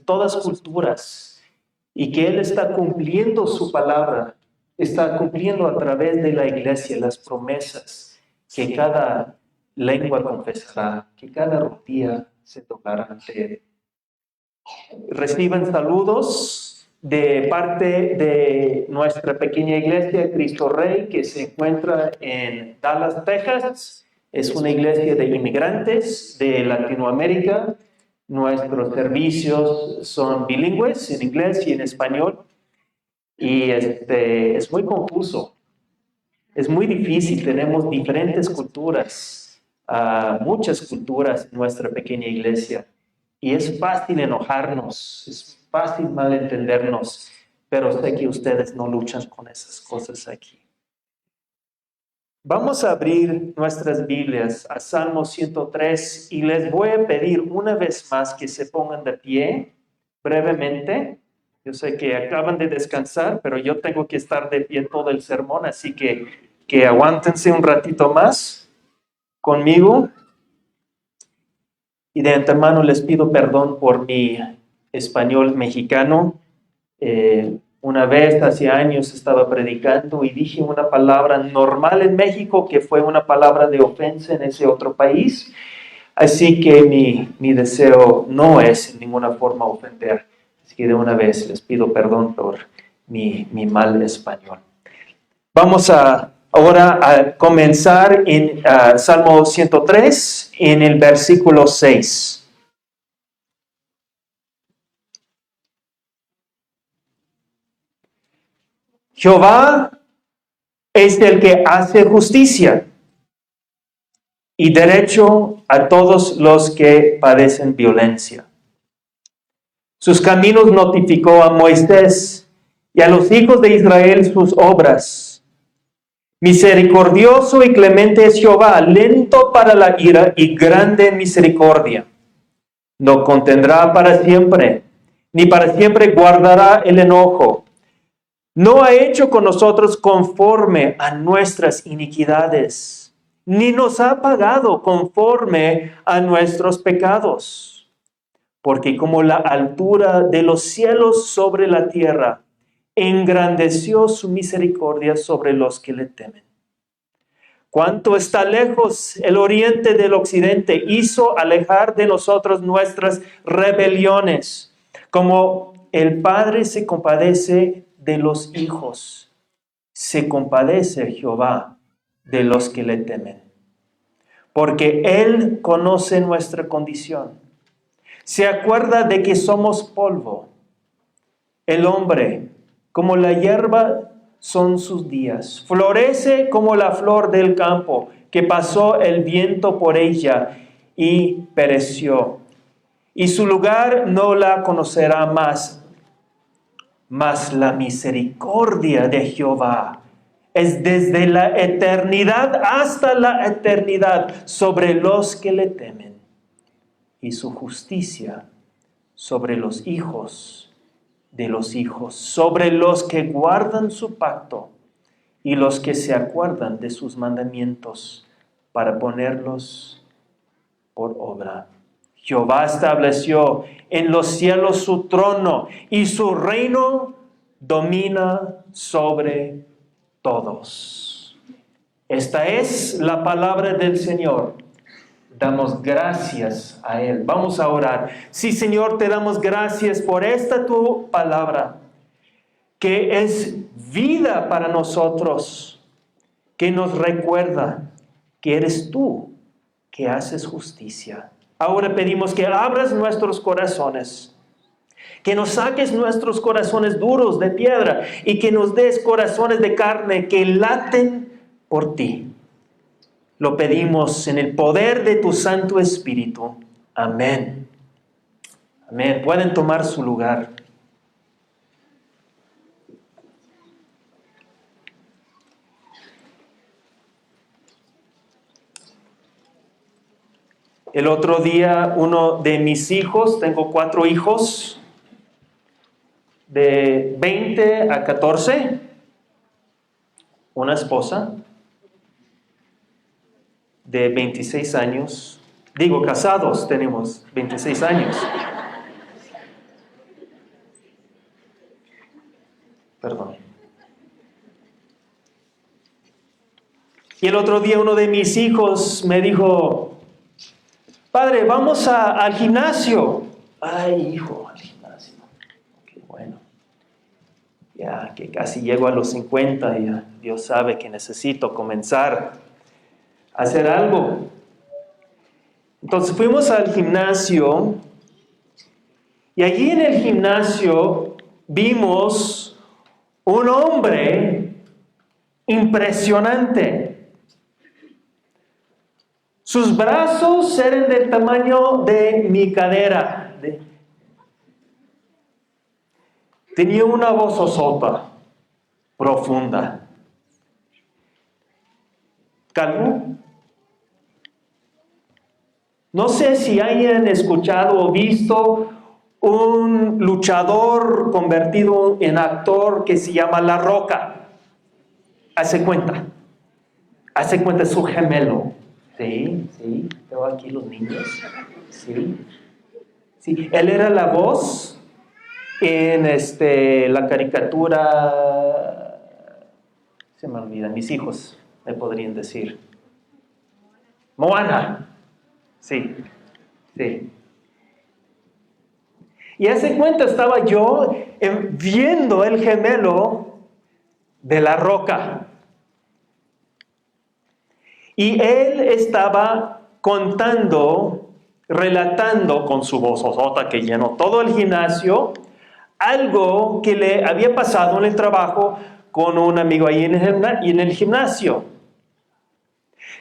todas culturas, y que Él está cumpliendo su palabra, está cumpliendo a través de la iglesia las promesas que cada lengua confesará, que cada rodilla se doblará ante Él. Reciban saludos de parte de nuestra pequeña iglesia Cristo Rey, que se encuentra en Dallas, Texas. Es una iglesia de inmigrantes de Latinoamérica. Nuestros servicios son bilingües, en inglés y en español. Y es muy confuso. Es muy difícil. Tenemos diferentes culturas, muchas culturas en nuestra pequeña iglesia. Y es fácil enojarnos, es fácil malentendernos, pero sé que ustedes no luchan con esas cosas aquí. Vamos a abrir nuestras Biblias a Salmo 103 y les voy a pedir una vez más que se pongan de pie brevemente. Yo sé que acaban de descansar, pero yo tengo que estar de pie todo el sermón, así que aguántense un ratito más conmigo. Y de antemano les pido perdón por mi español mexicano. Una vez, hace años, estaba predicando y dije una palabra normal en México que fue una palabra de ofensa en ese otro país. Así que mi deseo no es en ninguna forma ofender. Así que de una vez les pido perdón por mi mal español. Vamos ahora a comenzar en Salmo 103, en el versículo 6. Jehová es el que hace justicia y derecho a todos los que padecen violencia. Sus caminos notificó a Moisés y a los hijos de Israel sus obras. Misericordioso y clemente es Jehová, lento para la ira y grande en misericordia. No contendrá para siempre, ni para siempre guardará el enojo. No ha hecho con nosotros conforme a nuestras iniquidades, ni nos ha pagado conforme a nuestros pecados. Porque como la altura de los cielos sobre la tierra, engrandeció su misericordia sobre los que le temen. Cuánto está lejos el oriente del occidente, hizo alejar de nosotros nuestras rebeliones. Como el Padre se compadece de los hijos, se compadece Jehová de los que le temen. Porque Él conoce nuestra condición. Se acuerda de que somos polvo. El hombre, como la hierba, son sus días. Florece como la flor del campo, que pasó el viento por ella y pereció. Y su lugar no la conocerá más. Mas la misericordia de Jehová es desde la eternidad hasta la eternidad sobre los que le temen, y su justicia sobre los hijos de los hijos, sobre los que guardan su pacto y los que se acuerdan de sus mandamientos para ponerlos por obra. Jehová estableció en los cielos su trono y su reino domina sobre todos. Esta es la palabra del Señor. Damos gracias a Él. Vamos a orar. Sí, Señor, te damos gracias por esta tu palabra, que es vida para nosotros, que nos recuerda que eres tú que haces justicia. Ahora pedimos que abras nuestros corazones, que nos saques nuestros corazones duros de piedra y que nos des corazones de carne que laten por ti. Lo pedimos en el poder de tu Santo Espíritu. Amén. Amén. Pueden tomar su lugar. El otro día uno de mis hijos, tengo 4 hijos, de 20 a 14, una esposa de 26 años, casados tenemos 26 años. Perdón. Y el otro día uno de mis hijos me dijo, padre, vamos al gimnasio. Ay, hijo, al gimnasio. Qué bueno. Ya que casi llego a los 50, ya Dios sabe que necesito comenzar a hacer algo. Entonces fuimos al gimnasio y allí en el gimnasio vimos un hombre impresionante. Sus brazos eran del tamaño de mi cadera. Tenía una vozosota profunda. Calvo. No sé si hayan escuchado o visto un luchador convertido en actor que se llama La Roca. Hace cuenta es su gemelo. Sí, veo aquí los niños. Sí, él era la voz en la caricatura, se me olvidan, mis hijos me podrían decir. Moana. Sí. Y hace cuenta estaba yo viendo el gemelo de La Roca. Y él estaba contando, relatando con su vozosota que llenó todo el gimnasio, algo que le había pasado en el trabajo con un amigo ahí en el gimnasio.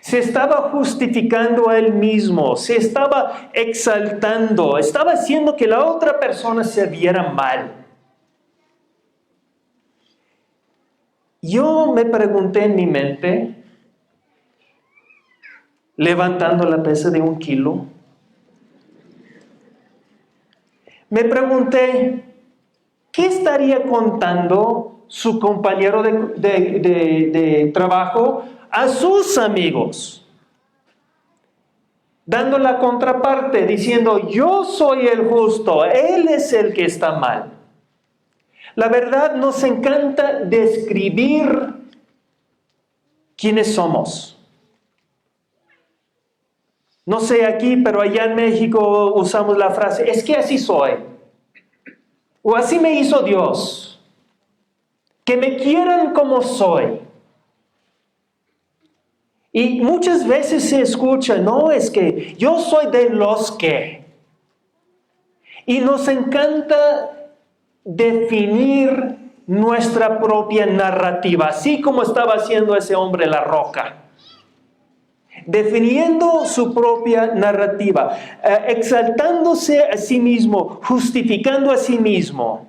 Se estaba justificando a él mismo, se estaba exaltando, estaba haciendo que la otra persona se viera mal. Yo me pregunté en mi mente, levantando la pesa de 1 kilo, me pregunté, ¿qué estaría contando su compañero de trabajo a sus amigos? Dando la contraparte, diciendo, yo soy el justo, él es el que está mal. La verdad, nos encanta describir quiénes somos. No sé aquí, pero allá en México usamos la frase, es que así soy. O así me hizo Dios. Que me quieran como soy. Y muchas veces se escucha, no, es que yo soy de los que. Y nos encanta definir nuestra propia narrativa, así como estaba haciendo ese hombre La Roca. Definiendo su propia narrativa, exaltándose a sí mismo, justificando a sí mismo.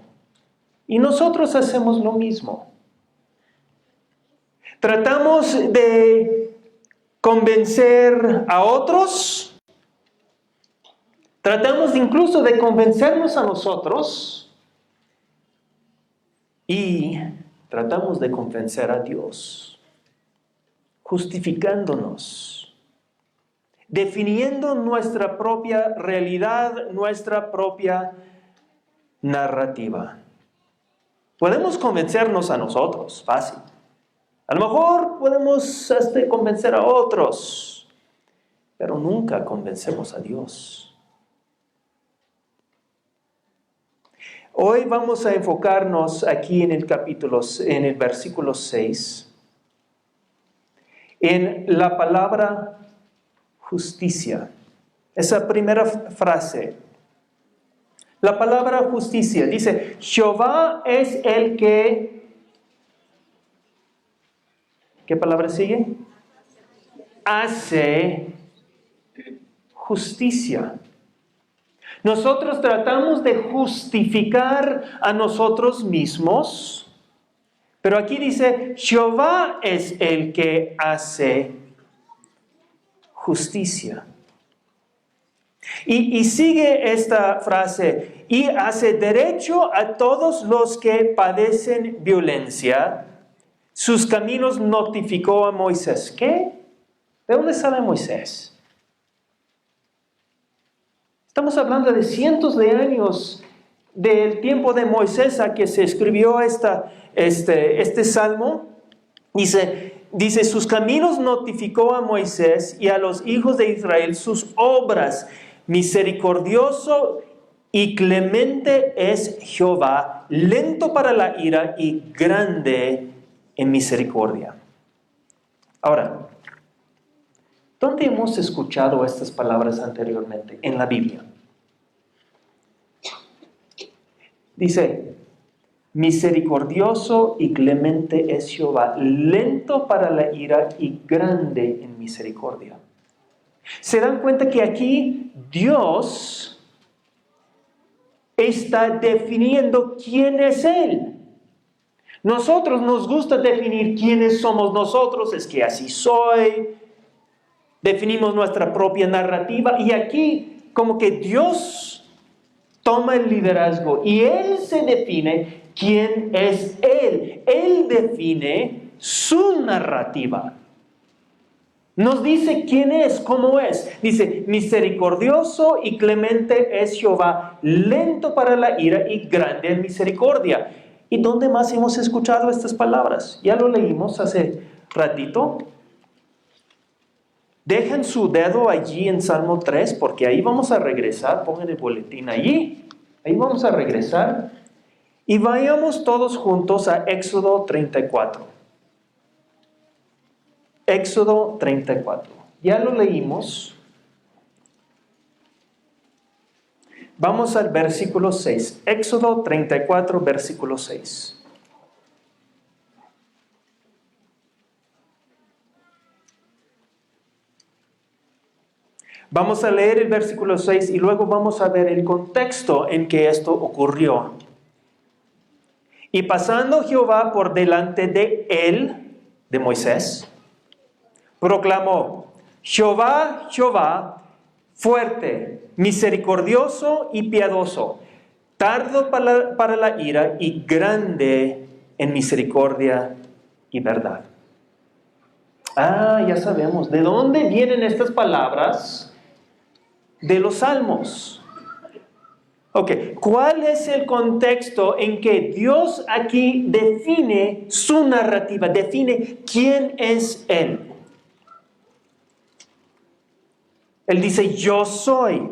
Y nosotros hacemos lo mismo. Tratamos de convencer a otros, tratamos incluso de convencernos a nosotros y tratamos de convencer a Dios, justificándonos, definiendo nuestra propia realidad, nuestra propia narrativa. Podemos convencernos a nosotros, fácil. A lo mejor podemos convencer a otros, pero nunca convencemos a Dios. Hoy vamos a enfocarnos aquí en el versículo 6, en la palabra justicia. Esa primera frase. La palabra justicia dice, Jehová es el que... ¿Qué palabra sigue? Hace justicia. Nosotros tratamos de justificar a nosotros mismos, pero aquí dice, Jehová es el que hace justicia. Y sigue esta frase, y hace derecho a todos los que padecen violencia. Sus caminos notificó a Moisés. ¿Qué? ¿De dónde sale Moisés? Estamos hablando de cientos de años del tiempo de Moisés a que se escribió esta este salmo. Dice, sus caminos notificó a Moisés y a los hijos de Israel sus obras. Misericordioso y clemente es Jehová, lento para la ira y grande en misericordia. Ahora, ¿dónde hemos escuchado estas palabras anteriormente? En la Biblia. Dice, misericordioso y clemente es Jehová, lento para la ira y grande en misericordia. ¿Se dan cuenta que aquí Dios está definiendo quién es Él? Nosotros nos gusta definir quiénes somos nosotros, es que así soy, definimos nuestra propia narrativa y aquí como que Dios toma el liderazgo y Él se define quién es Él. Él define su narrativa. Nos dice quién es, cómo es. Dice, misericordioso y clemente es Jehová, lento para la ira y grande en misericordia. ¿Y dónde más hemos escuchado estas palabras? Ya lo leímos hace ratito. Dejen su dedo allí en Salmo 3, porque ahí vamos a regresar. Pongan el boletín allí. Ahí vamos a regresar. Y vayamos todos juntos a Éxodo 34. Éxodo 34. Ya lo leímos. Vamos al versículo 6. Éxodo 34, versículo 6. Vamos a leer el versículo 6 y luego vamos a ver el contexto en que esto ocurrió. Y pasando Jehová por delante de él, de Moisés, proclamó, Jehová, Jehová, fuerte, misericordioso y piadoso, tardo para la ira y grande en misericordia y verdad. Ya sabemos, ¿de dónde vienen estas palabras? De los salmos. Ok, ¿cuál es el contexto en que Dios aquí define su narrativa, define quién es Él? Él dice, yo soy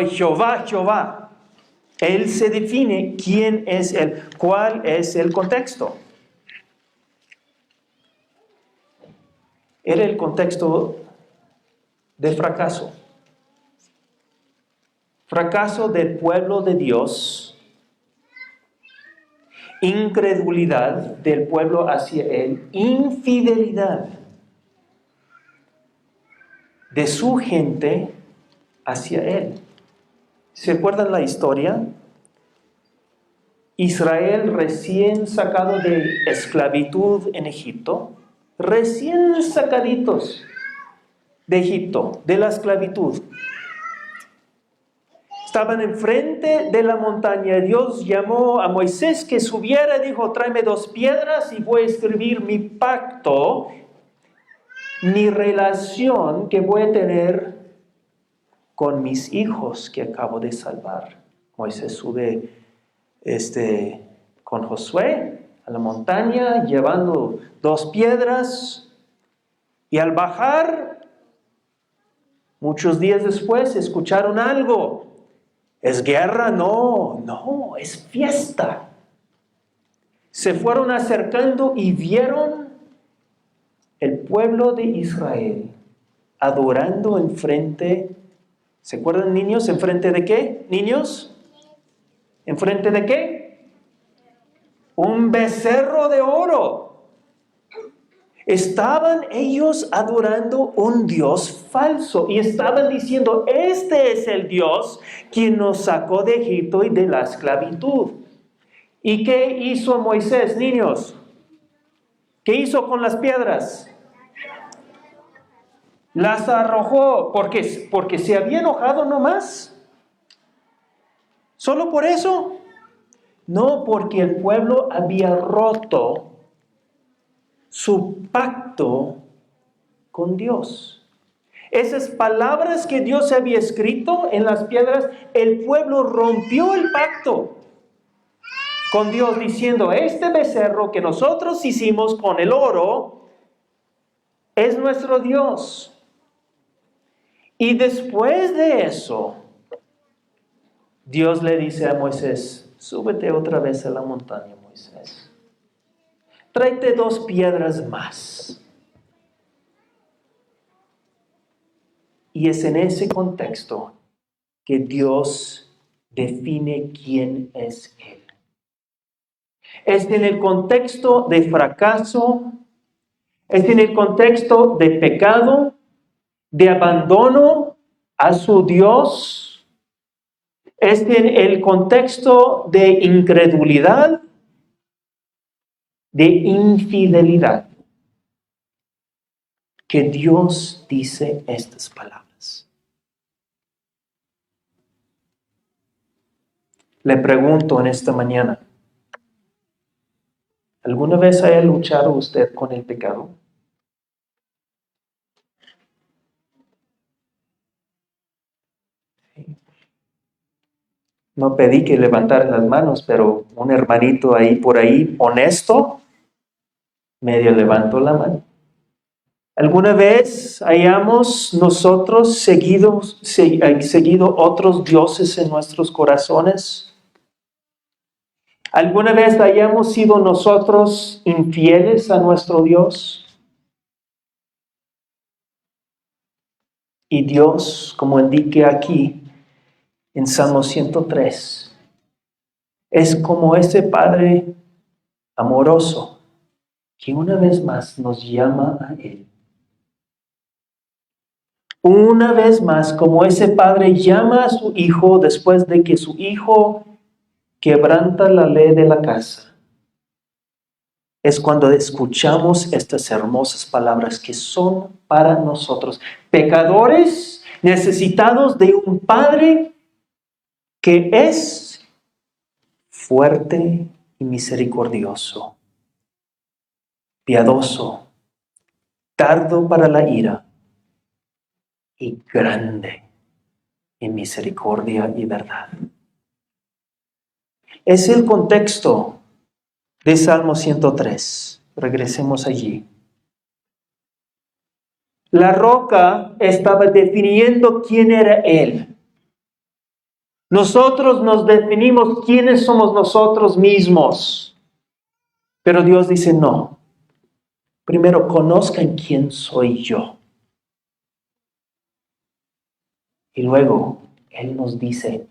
Jehová, Jehová. Él se define quién es Él, cuál es el contexto. Era el contexto de fracaso. Fracaso del pueblo de Dios, incredulidad del pueblo hacia Él, infidelidad de su gente hacia Él. ¿Se acuerdan la historia? Israel recién sacado de esclavitud en Egipto, recién sacaditos de Egipto, de la esclavitud. Estaban enfrente de la montaña. Dios llamó a Moisés que subiera, dijo, tráeme 2 piedras y voy a escribir mi pacto, mi relación que voy a tener con mis hijos que acabo de salvar. Moisés sube con Josué a la montaña llevando 2 piedras y al bajar, muchos días después, escucharon algo. ¿Es guerra? No, es fiesta. Se fueron acercando y vieron el pueblo de Israel adorando enfrente. ¿Se acuerdan, niños? ¿Enfrente de qué? ¿Niños? ¿Enfrente de qué? Un becerro de oro. Estaban ellos adorando un Dios falso y estaban diciendo, este es el Dios quien nos sacó de Egipto y de la esclavitud. ¿Y qué hizo Moisés, niños? ¿Qué hizo con las piedras? Las arrojó. ¿Por qué? ¿Porque se había enojado nomás? ¿Solo por eso? No, porque el pueblo había roto su pacto con Dios. Esas palabras que Dios había escrito en las piedras, el pueblo rompió el pacto con Dios diciendo, este becerro que nosotros hicimos con el oro es nuestro Dios. Y después de eso, Dios le dice a Moisés, súbete otra vez a la montaña, Moisés. Tráete 2 piedras más. Y es en ese contexto que Dios define quién es Él. Es en el contexto de fracaso, es en el contexto de pecado, de abandono a su Dios, es en el contexto de incredulidad, de infidelidad, que Dios dice estas palabras. Le pregunto en esta mañana, ¿alguna vez haya luchado usted con el pecado? No pedí que levantara las manos, pero un hermanito ahí por ahí, honesto, medio levantó la mano. ¿Alguna vez hayamos nosotros seguido otros dioses en nuestros corazones? ¿Alguna vez hayamos sido nosotros infieles a nuestro Dios? Y Dios, como indique aquí en Salmo 103, es como ese Padre amoroso que una vez más nos llama a Él. Una vez más, como ese padre llama a su hijo después de que su hijo quebranta la ley de la casa, es cuando escuchamos estas hermosas palabras que son para nosotros, pecadores necesitados de un Padre que es fuerte y misericordioso, piadoso, tardo para la ira y grande en misericordia y verdad. Es el contexto de Salmo 103. Regresemos allí. La roca estaba definiendo quién era Él. Nosotros nos definimos quiénes somos nosotros mismos. Pero Dios dice no. Primero conozcan quién soy yo. Y luego Él nos dice,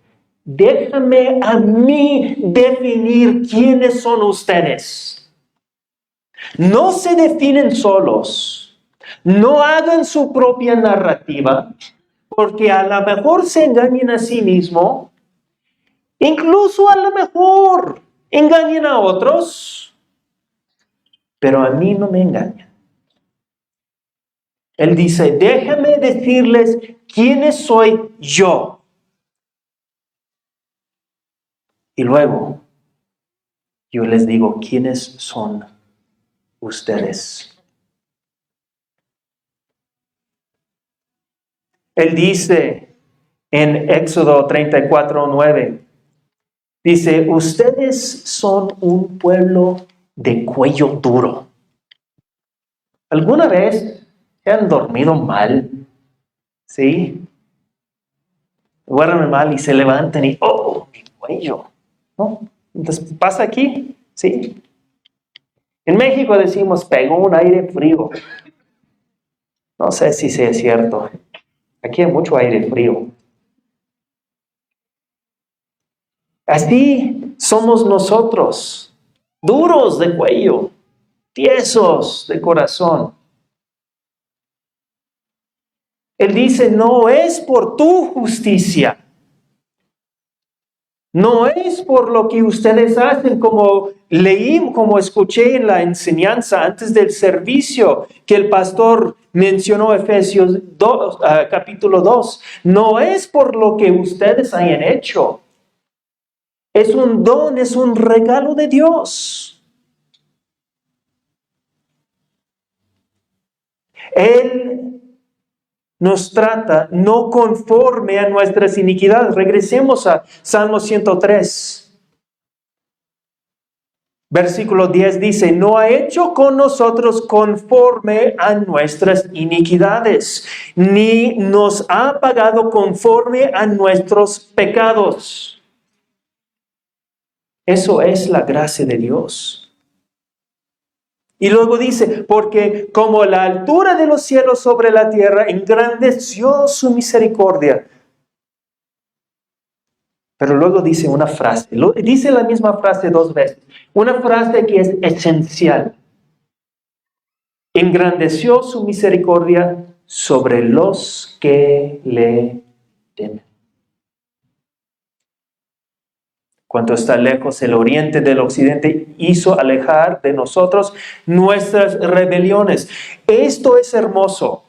déjame a mí definir quiénes son ustedes. No se definen solos. No hagan su propia narrativa, porque a lo mejor se engañan a sí mismos, incluso a lo mejor engañan a otros, pero a mí no me engañan. Él dice, déjame decirles quiénes soy yo. Y luego yo les digo quiénes son ustedes. Él dice en Éxodo 34:9, dice, ustedes son un pueblo de cuello duro. ¿Alguna vez se han dormido mal? ¿Sí? Duermen mal y se levantan y, oh, mi cuello. ¿No? Entonces, ¿pasa aquí? ¿Sí? En México decimos, pegó un aire frío. No sé si sea cierto. Aquí hay mucho aire frío. Así somos nosotros, duros de cuello, tiesos de corazón. Él dice, no es por tu justicia. No es por lo que ustedes hacen, como leí, como escuché en la enseñanza antes del servicio, que el pastor mencionó Efesios 2, capítulo 2. No es por lo que ustedes hayan hecho. Es un don, es un regalo de Dios. Él nos trata no conforme a nuestras iniquidades. Regresemos a Salmo 103. Versículo 10 dice, no ha hecho con nosotros conforme a nuestras iniquidades, ni nos ha pagado conforme a nuestros pecados. Eso es la gracia de Dios. Y luego dice, porque como la altura de los cielos sobre la tierra, engrandeció su misericordia. Pero luego dice una frase, dice la misma frase 2 veces, una frase que es esencial. Engrandeció su misericordia sobre los que le temen. Cuanto está lejos el oriente del occidente, hizo alejar de nosotros nuestras rebeliones. Esto es hermoso,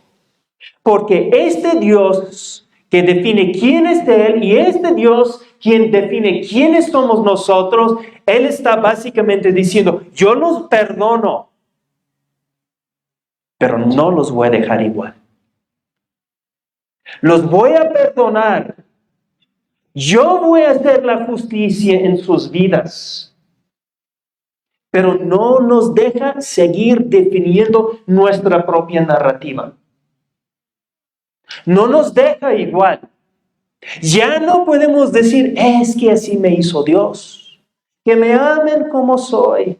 porque este Dios que define quién es Él y este Dios quien define quiénes somos nosotros, Él está básicamente diciendo, yo los perdono, pero no los voy a dejar igual. Los voy a perdonar. Yo voy a hacer la justicia en sus vidas. Pero no nos deja seguir definiendo nuestra propia narrativa. No nos deja igual. Ya no podemos decir, es que así me hizo Dios. Que me amen como soy.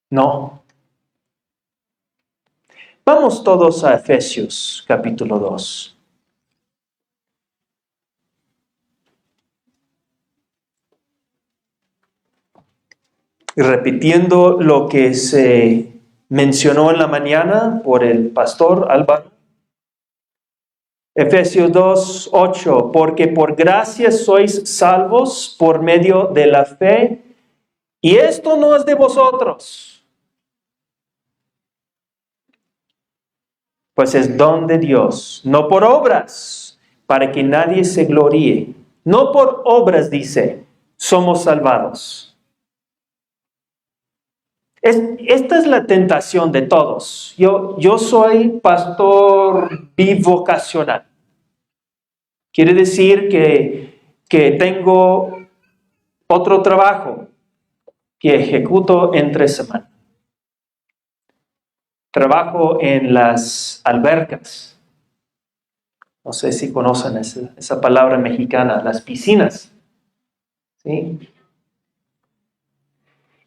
No. Vamos todos a Efesios capítulo 2. Repitiendo lo que se mencionó en la mañana por el pastor Álvaro. Efesios 2:8, porque por gracia sois salvos por medio de la fe, y esto no es de vosotros, pues es don de Dios, no por obras, para que nadie se gloríe. No por obras, dice, somos salvados. Esta es la tentación de todos. Yo soy pastor bivocacional. Quiere decir que tengo otro trabajo que ejecuto entre semana. Trabajo en las albercas. No sé si conocen esa palabra mexicana, las piscinas. ¿Sí?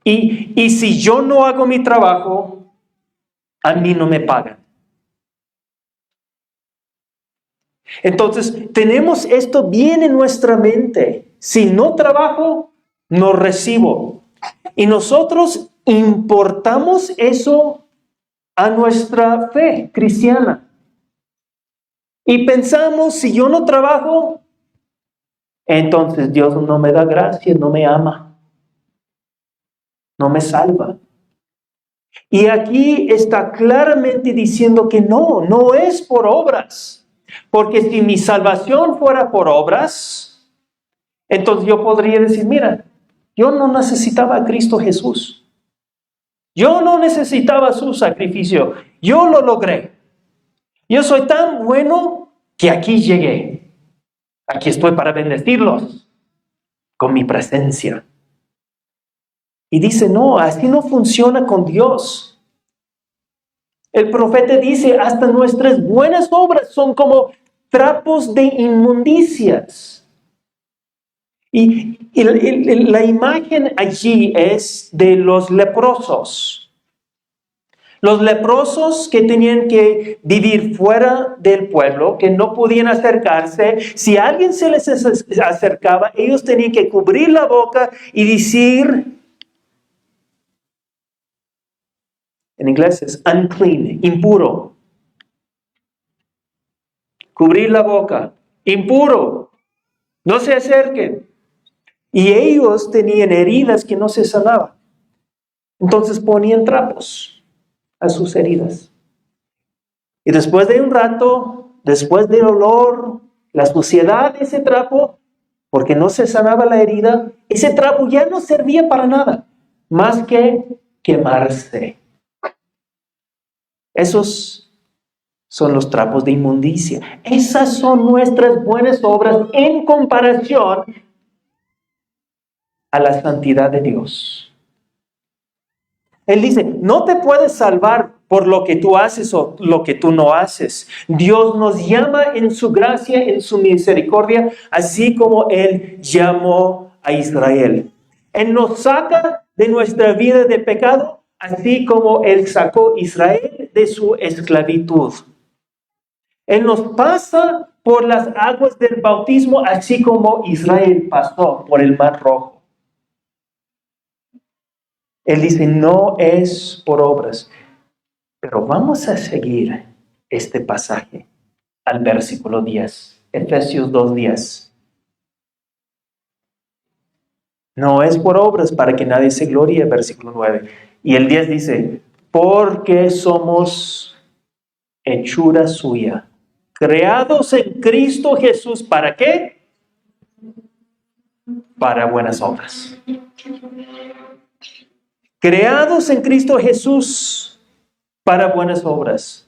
Y si yo no hago mi trabajo, a mí no me pagan. Entonces, tenemos esto bien en nuestra mente. Si no trabajo, no recibo. Y nosotros importamos eso a nuestra fe cristiana. Y pensamos, si yo no trabajo, entonces Dios no me da gracia, no me ama. No me salva. Y aquí está claramente diciendo que no es por obras. Porque si mi salvación fuera por obras, entonces yo podría decir, mira, yo no necesitaba a Cristo Jesús. Yo no necesitaba su sacrificio. Yo lo logré. Yo soy tan bueno que aquí llegué. Aquí estoy para bendecirlos con mi presencia. Y dice, no, así no funciona con Dios. El profeta dice, hasta nuestras buenas obras son como trapos de inmundicias. Y la imagen allí es de los leprosos. Los leprosos que tenían que vivir fuera del pueblo, que no podían acercarse. Si alguien se les acercaba, ellos tenían que cubrir la boca y decir, en inglés es unclean, impuro. Cubrir la boca, impuro. No se acerquen. Y ellos tenían heridas que no se sanaban. Entonces ponían trapos a sus heridas. Y después de un rato, después del olor, la suciedad de ese trapo, porque no se sanaba la herida, ese trapo ya no servía para nada, más que quemarse. Esos son los trapos de inmundicia. Esas son nuestras buenas obras en comparación a la santidad de Dios. Él dice, no te puedes salvar por lo que tú haces o lo que tú no haces. Dios nos llama en su gracia, en su misericordia, así como Él llamó a Israel. Él nos saca de nuestra vida de pecado, así como Él sacó a Israel de su esclavitud. Él nos pasa por las aguas del bautismo, así como Israel pasó por el Mar Rojo. Él dice, no es por obras. Pero vamos a seguir este pasaje al versículo 10, Efesios 2:10. No es por obras para que nadie se gloríe, versículo 9. Y el 10 dice, porque somos hechura suya, creados en Cristo Jesús, ¿para qué? Para buenas obras. Creados en Cristo Jesús para buenas obras.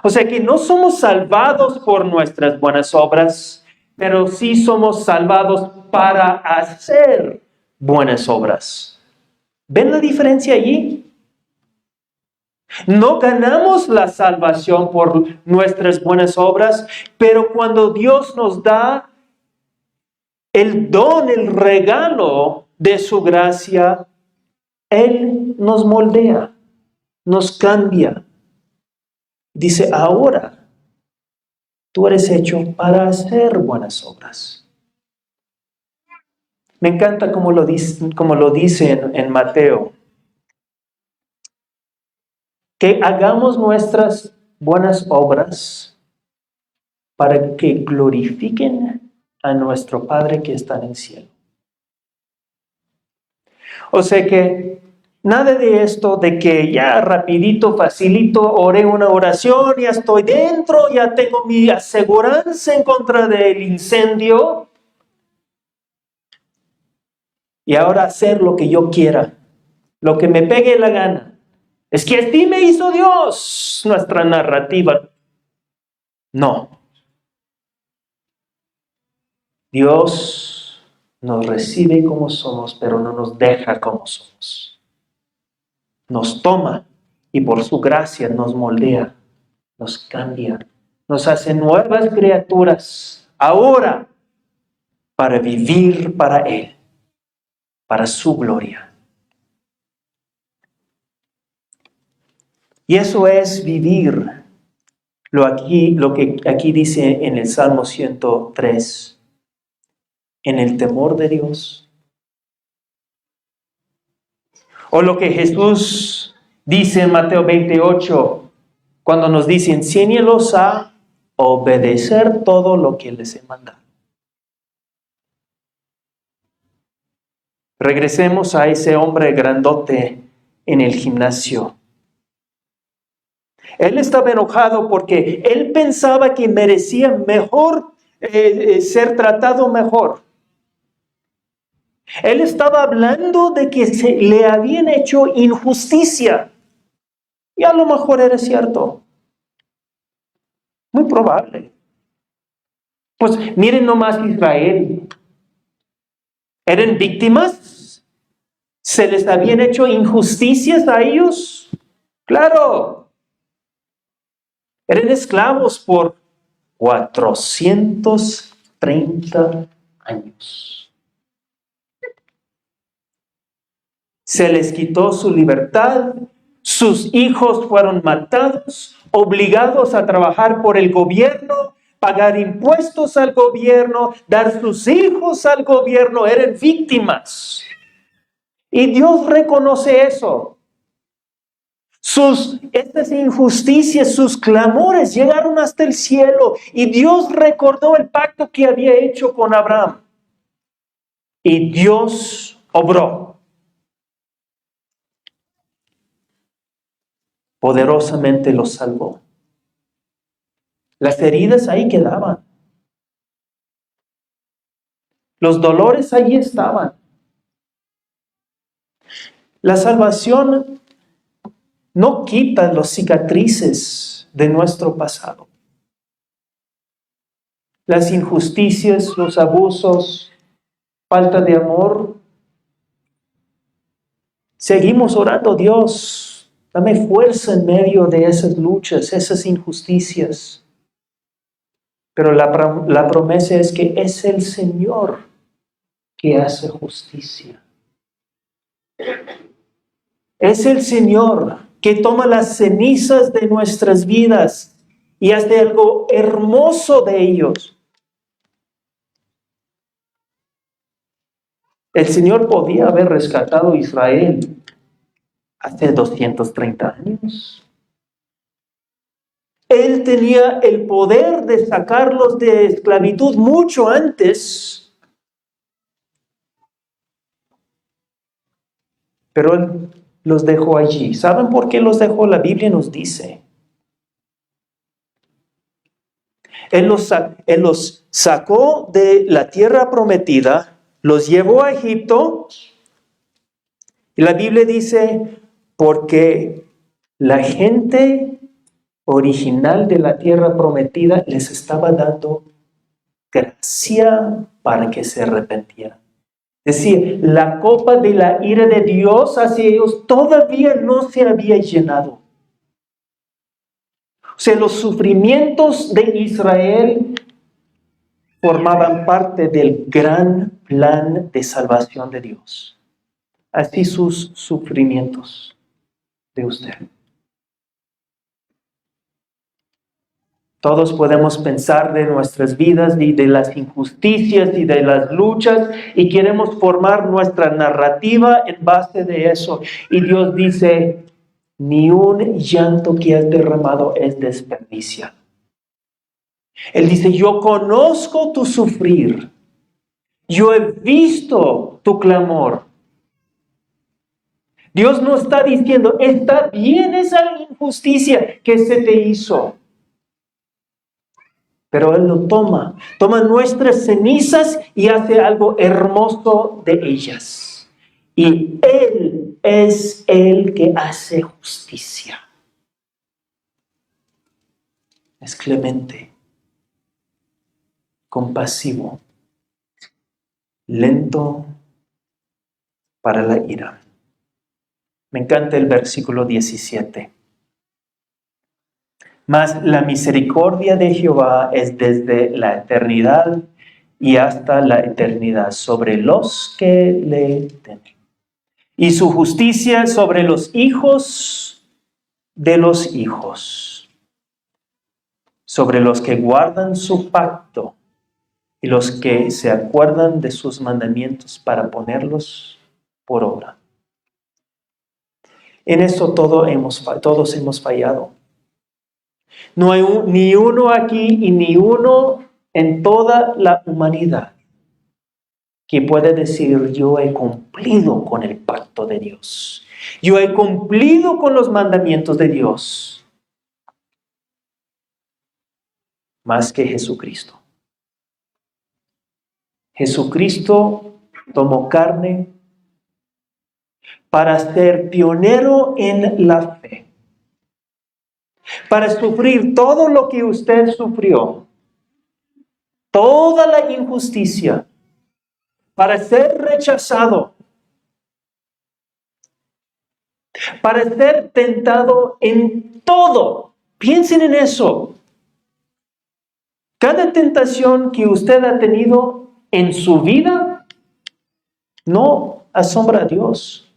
O sea que no somos salvados por nuestras buenas obras, pero sí somos salvados para hacer buenas obras. ¿Ven la diferencia allí? No ganamos la salvación por nuestras buenas obras, pero cuando Dios nos da el don, el regalo de su gracia, Él nos moldea, nos cambia. Dice, ahora tú eres hecho para hacer buenas obras. Me encanta como lo dice en Mateo. Que hagamos nuestras buenas obras para que glorifiquen a nuestro Padre que está en el cielo. O sea que nada de esto de que ya rapidito, facilito, oré una oración, ya estoy dentro, ya tengo mi aseguranza en contra del incendio. Y ahora hacer lo que yo quiera, lo que me pegue la gana. Es que así me hizo Dios, nuestra narrativa. No. Dios nos recibe como somos, pero no nos deja como somos. Nos toma y por su gracia nos moldea, nos cambia, nos hace nuevas criaturas ahora para vivir para Él, para su gloria. Y eso es vivir lo que aquí dice en el Salmo 103, en el temor de Dios. O lo que Jesús dice en Mateo 28, cuando nos dice, enséñelos a obedecer todo lo que les he mandado. Regresemos a ese hombre grandote en el gimnasio. Él estaba enojado porque él pensaba que merecía mejor, ser tratado mejor. Él estaba hablando de que le habían hecho injusticia. Y a lo mejor era cierto. Muy probable. Pues miren nomás Israel. ¿Eran víctimas? ¿Se les habían hecho injusticias a ellos? Claro. Eran esclavos por 430 años. Se les quitó su libertad, sus hijos fueron matados, obligados a trabajar por el gobierno, pagar impuestos al gobierno, dar sus hijos al gobierno, eran víctimas. Y Dios reconoce eso. Estas injusticias, sus clamores llegaron hasta el cielo y Dios recordó el pacto que había hecho con Abraham. Y Dios obró. Poderosamente los salvó. Las heridas ahí quedaban. Los dolores ahí estaban. La salvación no quita las cicatrices de nuestro pasado. Las injusticias, los abusos, falta de amor, Seguimos orando, Dios, dame fuerza en medio de esas luchas, esas injusticias. Pero la promesa es que es el Señor que hace justicia. Es el Señor que toma las cenizas de nuestras vidas y hace algo hermoso de ellos. El Señor podía haber rescatado a Israel hace 230 años. Él tenía el poder de sacarlos de esclavitud mucho antes. Pero Él los dejó allí. ¿Saben por qué los dejó? La Biblia nos dice. Él los sacó de la tierra prometida, los llevó a Egipto. Y la Biblia dice, porque la gente original de la tierra prometida les estaba dando gracia para que se arrepintieran. Es decir, la copa de la ira de Dios hacia ellos todavía no se había llenado. O sea, los sufrimientos de Israel formaban parte del gran plan de salvación de Dios. Así sus sufrimientos de usted. Todos podemos pensar de nuestras vidas y de las injusticias y de las luchas y queremos formar nuestra narrativa en base de eso. Y Dios dice, ni un llanto que has derramado es desperdiciado. Él dice, yo conozco tu sufrir. Yo he visto tu clamor. Dios no está diciendo, está bien esa injusticia que se te hizo. Pero Él lo toma nuestras cenizas y hace algo hermoso de ellas. Y Él es el que hace justicia. Es clemente, compasivo, lento para la ira. Me encanta el versículo 17. Mas la misericordia de Jehová es desde la eternidad y hasta la eternidad sobre los que le temen. Y su justicia sobre los hijos de los hijos, sobre los que guardan su pacto y los que se acuerdan de sus mandamientos para ponerlos por obra. En eso todos hemos fallado. No hay ni uno aquí y ni uno en toda la humanidad que puede decir, yo he cumplido con el pacto de Dios. Yo he cumplido con los mandamientos de Dios. Más que Jesucristo. Jesucristo tomó carne para ser pionero en la fe. Para sufrir todo lo que usted sufrió, toda la injusticia, para ser rechazado, para ser tentado en todo. Piensen en eso. Cada tentación que usted ha tenido en su vida no asombra a Dios.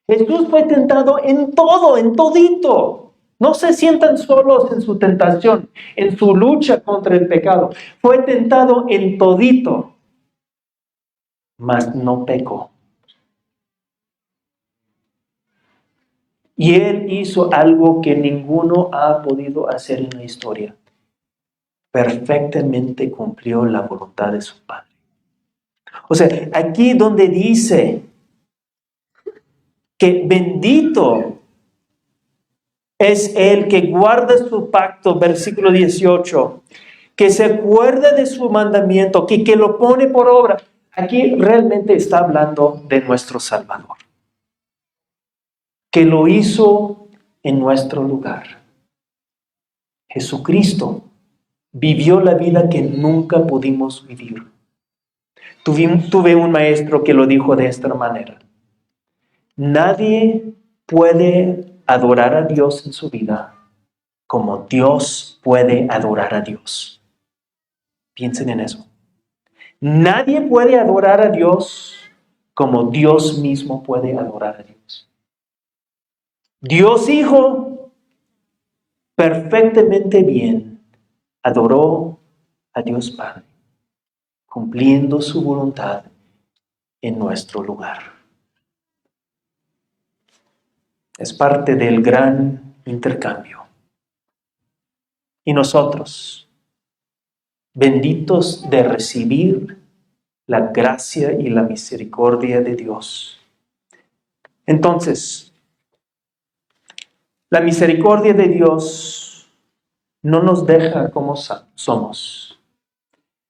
Jesús fue tentado en todo, en todito. No se sientan solos en su tentación, en su lucha contra el pecado. Fue tentado en todito, mas no pecó. Y Él hizo algo que ninguno ha podido hacer en la historia. Perfectamente cumplió la voluntad de su Padre. O sea, aquí donde dice que bendito es el que guarda su pacto, versículo 18, que se acuerda de su mandamiento, que lo pone por obra. Aquí realmente está hablando de nuestro Salvador, que lo hizo en nuestro lugar. Jesucristo vivió la vida que nunca pudimos vivir. Tuve un maestro que lo dijo de esta manera. Nadie puede adorar a Dios en su vida como Dios puede adorar a Dios. Piensen en eso. Nadie puede adorar a Dios como Dios mismo puede adorar a Dios. Dios Hijo, perfectamente bien, adoró a Dios Padre, cumpliendo su voluntad en nuestro lugar. Es parte del gran intercambio. Y nosotros, benditos de recibir la gracia y la misericordia de Dios. Entonces, la misericordia de Dios no nos deja como somos.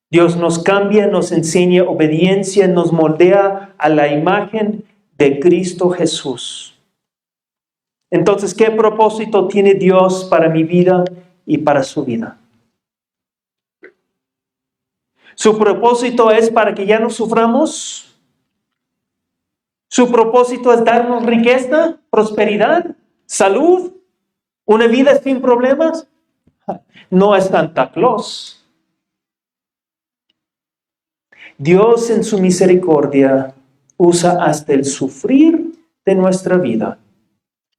Dios nos cambia, nos enseña obediencia, nos moldea a la imagen de Cristo Jesús. Entonces, ¿qué propósito tiene Dios para mi vida y para su vida? ¿Su propósito es para que ya no suframos? ¿Su propósito es darnos riqueza, prosperidad, salud, una vida sin problemas? No es Santa Claus. Dios en su misericordia usa hasta el sufrir de nuestra vida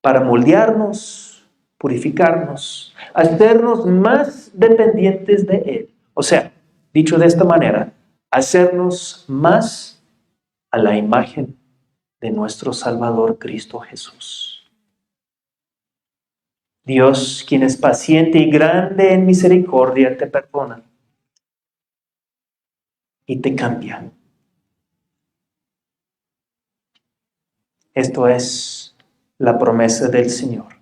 para moldearnos, purificarnos, hacernos más dependientes de Él. O sea, dicho de esta manera, hacernos más a la imagen de nuestro Salvador Cristo Jesús. Dios, quien es paciente y grande en misericordia, te perdona y te cambia. Esto es la promesa del Señor.